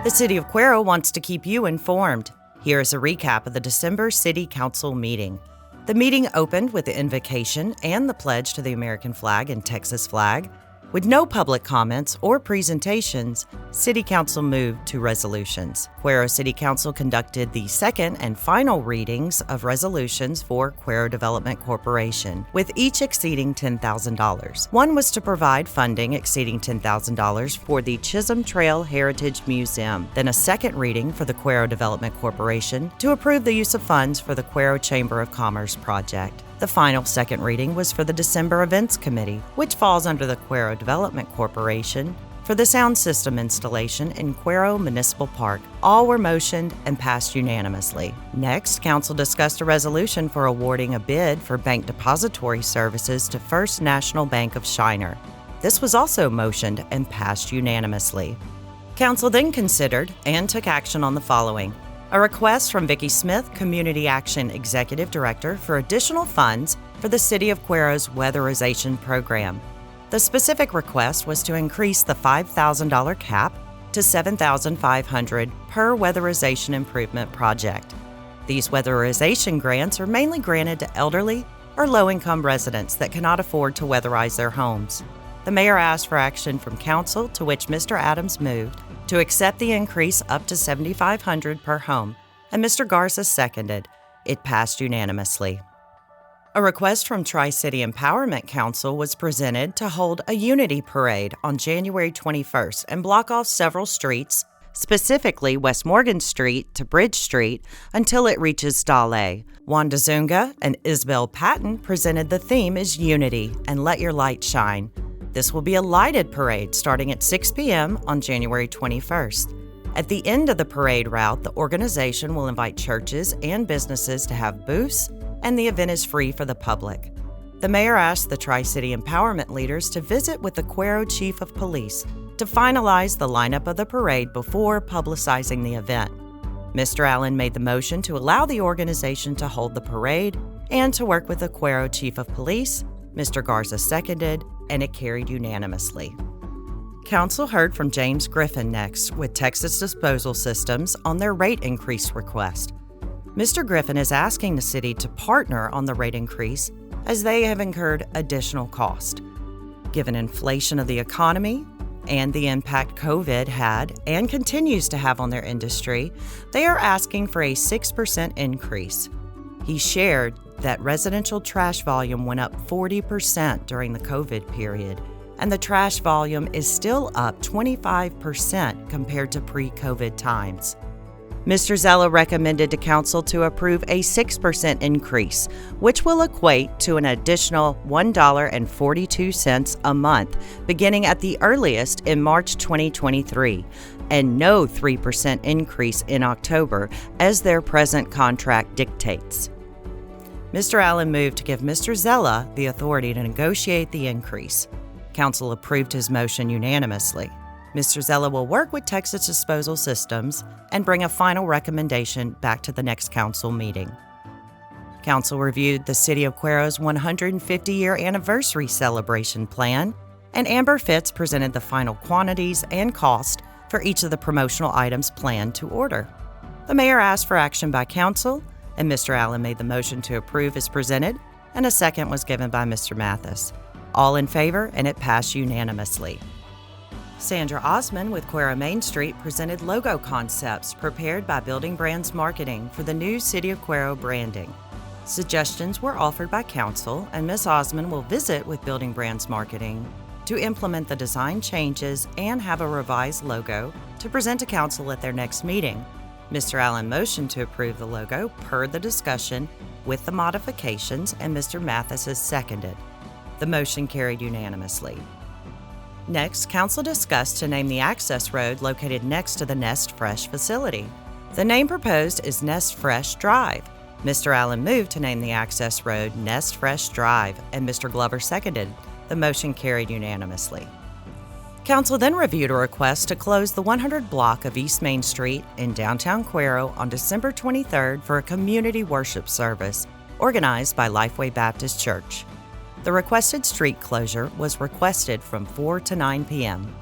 The City of Cuero wants to keep you informed. Here is a recap of the December City Council meeting. The meeting opened with the invocation and the pledge to the American flag and Texas flag. With no public comments or presentations, City Council moved to resolutions. Cuero City Council conducted the second and final readings of resolutions for Cuero Development Corporation, with each exceeding $10,000. One was to provide funding exceeding $10,000 for the Chisholm Trail Heritage Museum, then a second reading for the Cuero Development Corporation to approve the use of funds for the Cuero Chamber of Commerce project. The final second reading was for the December Events Committee, which falls under the Cuero Development Corporation, for the sound system installation in Cuero Municipal Park. All were motioned and passed unanimously. Next, Council discussed a resolution for awarding a bid for bank depository services to First National Bank of Shiner. This was also motioned and passed unanimously. Council then considered and took action on the following: a request from Vicki Smith, Community Action Executive Director, for additional funds for the City of Cuero's weatherization program. The specific request was to increase the $5,000 cap to $7,500 per weatherization improvement project. These weatherization grants are mainly granted to elderly or low-income residents that cannot afford to weatherize their homes. The mayor asked for action from council, to which Mr. Adams moved to accept the increase up to $7,500 per home, and Mr. Garza seconded. It passed unanimously. A request from Tri-City Empowerment Council was presented to hold a unity parade on January 21st and block off several streets, specifically West Morgan Street to Bridge Street, until it reaches Dale. Wanda Zunga and Isabel Patton presented the theme as Unity and Let Your Light Shine. This will be a lighted parade starting at 6 p.m. on January 21st. At the end of the parade route, the organization will invite churches and businesses to have booths, and the event is free for the public. The mayor asked the Tri-City Empowerment leaders to visit with the Cuero Chief of Police to finalize the lineup of the parade before publicizing the event. Mr. Allen made the motion to allow the organization to hold the parade and to work with the Cuero Chief of Police. Mr. Garza seconded, and it carried unanimously. Council heard from James Griffin next with Texas Disposal Systems on their rate increase request. Mr. Griffin is asking the city to partner on the rate increase as they have incurred additional cost. Given inflation of the economy and the impact COVID had and continues to have on their industry, they are asking for a 6% increase. He shared that residential trash volume went up 40% during the COVID period, and the trash volume is still up 25% compared to pre-COVID times. Mr. Zella recommended to Council to approve a 6% increase, which will equate to an additional $1.42 a month, beginning at the earliest in March 2023, and no 3% increase in October, as their present contract dictates. Mr. Allen moved to give Mr. Zella the authority to negotiate the increase. Council approved his motion unanimously. Mr. Zella will work with Texas Disposal Systems and bring a final recommendation back to the next council meeting. Council reviewed the City of Cuero's 150-year anniversary celebration plan, and Amber Fitz presented the final quantities and cost for each of the promotional items planned to order. The mayor asked for action by council, and Mr. Allen made the motion to approve as presented, and a second was given by Mr. Mathis. All in favor, and it passed unanimously. Sandra Osman with Cuero Main Street presented logo concepts prepared by Building Brands Marketing for the new City of Cuero branding. Suggestions were offered by council, and Ms. Osman will visit with Building Brands Marketing to implement the design changes and have a revised logo to present to council at their next meeting. Mr. Allen motioned to approve the logo per the discussion with the modifications, and Mr. Mathis is seconded. The motion carried unanimously. Next, council discussed to name the access road located next to the Nest Fresh facility. The name proposed is Nest Fresh Drive. Mr. Allen moved to name the access road Nest Fresh Drive, and Mr. Glover seconded. The motion carried unanimously. Council then reviewed a request to close the 100 block of East Main Street in downtown Cuero on December 23rd for a community worship service organized by Lifeway Baptist Church. The requested street closure was requested from 4 to 9 p.m.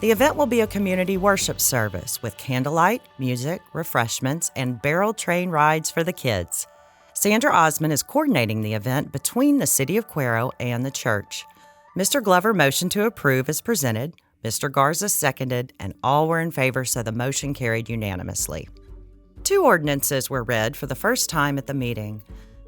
The event will be a community worship service with candlelight, music, refreshments, and barrel train rides for the kids. Sandra Osmond is coordinating the event between the City of Cuero and the church. Mr. Glover motioned to approve as presented, Mr. Garza seconded, and all were in favor, so the motion carried unanimously. 2 ordinances were read for the first time at the meeting.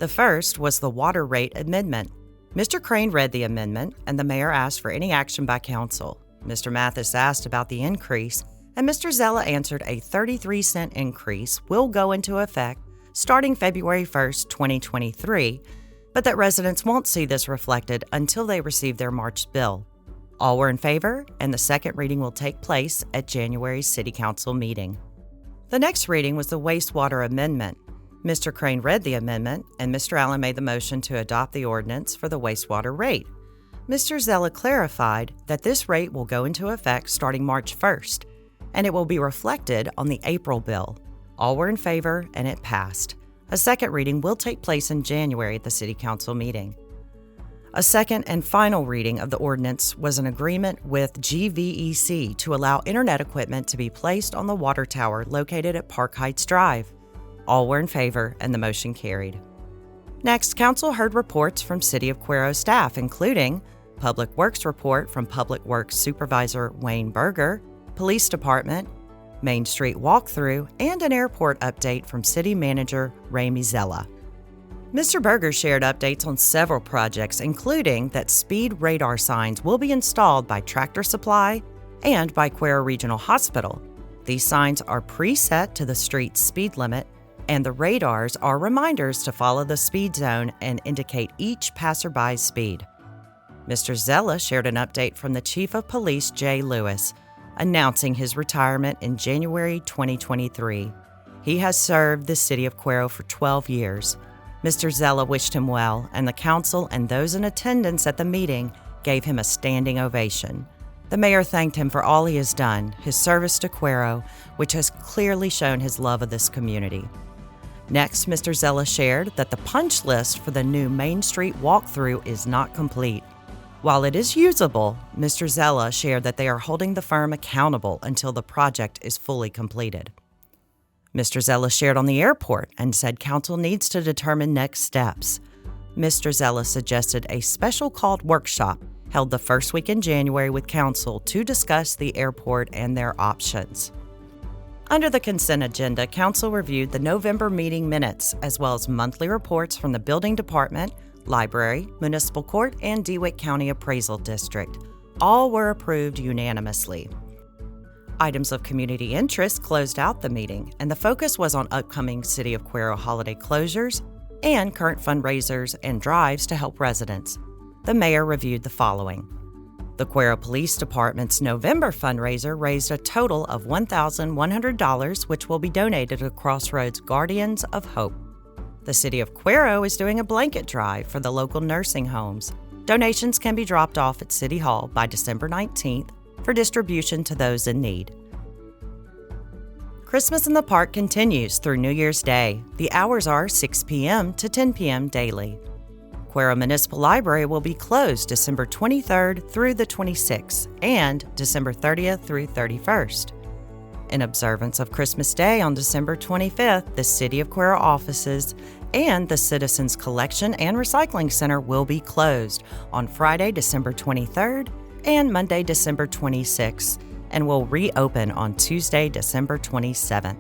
The first was the water rate amendment. Mr. Crane read the amendment, and the mayor asked for any action by council. Mr. Mathis asked about the increase, and Mr. Zella answered a 33-cent increase will go into effect starting February 1st, 2023, but that residents won't see this reflected until they receive their March bill. All were in favor, and the second reading will take place at January's City Council meeting. The next reading was the wastewater amendment. Mr. Crane read the amendment, and Mr. Allen made the motion to adopt the ordinance for the wastewater rate. Mr. Zella clarified that this rate will go into effect starting March 1st, and it will be reflected on the April bill. All were in favor, and it passed. A second reading will take place in January at the City Council meeting. A second and final reading of the ordinance was an agreement with GVEC to allow internet equipment to be placed on the water tower located at Park Heights Drive. All were in favor, and the motion carried. Next, Council heard reports from City of Cuero staff, including Public Works report from Public Works Supervisor Wayne Berger, Police Department, Main Street walkthrough, and an airport update from City Manager Ray Mizella. Mr. Berger shared updates on several projects, including that speed radar signs will be installed by Tractor Supply and by Cuero Regional Hospital. These signs are preset to the street's speed limit, and the radars are reminders to follow the speed zone and indicate each passerby's speed. Mr. Zella shared an update from the Chief of Police, Jay Lewis, announcing his retirement in January 2023. He has served the City of Cuero for 12 years. Mr. Zella wished him well, and the council and those in attendance at the meeting gave him a standing ovation. The mayor thanked him for all he has done, his service to Cuero, which has clearly shown his love of this community. Next, Mr. Zella shared that the punch list for the new Main Street walkthrough is not complete. While it is usable, Mr. Zella shared that they are holding the firm accountable until the project is fully completed. Mr. Zella shared on the airport and said council needs to determine next steps. Mr. Zella suggested a special called workshop held the first week in January with council to discuss the airport and their options. Under the consent agenda, council reviewed the November meeting minutes as well as monthly reports from the Building Department, Library, Municipal Court, and DeWitt County Appraisal District. All were approved unanimously. Items of community interest closed out the meeting, and the focus was on upcoming City of Cuero holiday closures and current fundraisers and drives to help residents. The mayor reviewed the following. The Cuero Police Department's November fundraiser raised a total of $1,100, which will be donated to Crossroads Guardians of Hope. The City of Cuero is doing a blanket drive for the local nursing homes. Donations can be dropped off at City Hall by December 19th for distribution to those in need. Christmas in the Park continues through New Year's Day. The hours are 6 p.m. to 10 p.m. daily. Cuero Municipal Library will be closed December 23rd through the 26th and December 30th through 31st. In observance of Christmas Day on December 25th, the City of Cuero offices and the Citizens Collection and Recycling Center will be closed on Friday, December 23rd and Monday, December 26th, and will reopen on Tuesday, December 27th.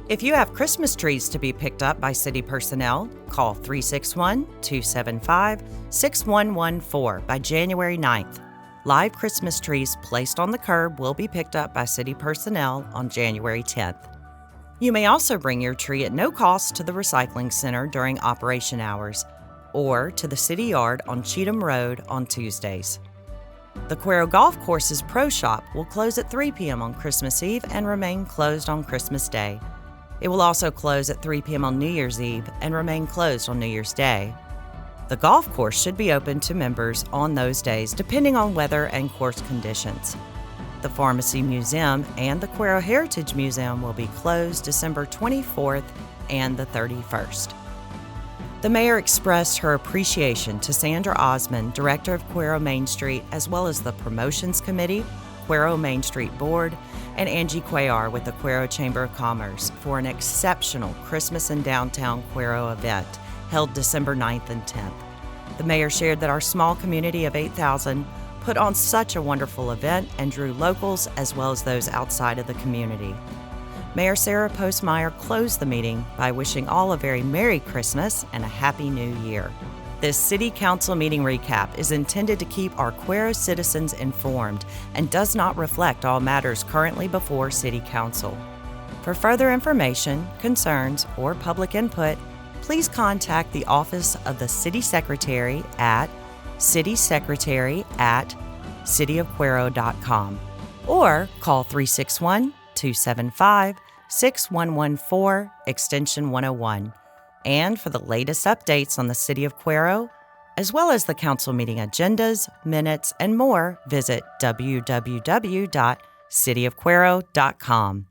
If you have Christmas trees to be picked up by city personnel, call 361-275-6114 by January 9th. Live Christmas trees placed on the curb will be picked up by city personnel on January 10th. You may also bring your tree at no cost to the recycling center during operation hours or to the city yard on Cheatham Road on Tuesdays. The Cuero Golf Course's Pro Shop will close at 3 p.m. on Christmas Eve and remain closed on Christmas Day. It will also close at 3 p.m. on New Year's Eve and remain closed on New Year's Day. The golf course should be open to members on those days, depending on weather and course conditions. The Pharmacy Museum and the Cuero Heritage Museum will be closed December 24th and the 31st. The mayor expressed her appreciation to Sandra Osmond, director of Cuero Main Street, as well as the Promotions Committee, Cuero Main Street Board, and Angie Cuellar with the Cuero Chamber of Commerce for an exceptional Christmas in Downtown Cuero event held December 9th and 10th. The mayor shared that our small community of 8,000 put on such a wonderful event and drew locals as well as those outside of the community. Mayor Sarah Postmeyer closed the meeting by wishing all a very Merry Christmas and a Happy New Year. This City Council meeting recap is intended to keep our Cuero citizens informed and does not reflect all matters currently before City Council. For further information, concerns, or public input, please contact the Office of the City Secretary at citysecretary@cityofcuero.com or call 361-275-6114, extension 101. And for the latest updates on the City of Cuero, as well as the council meeting agendas, minutes, and more, visit www.cityofcuero.com.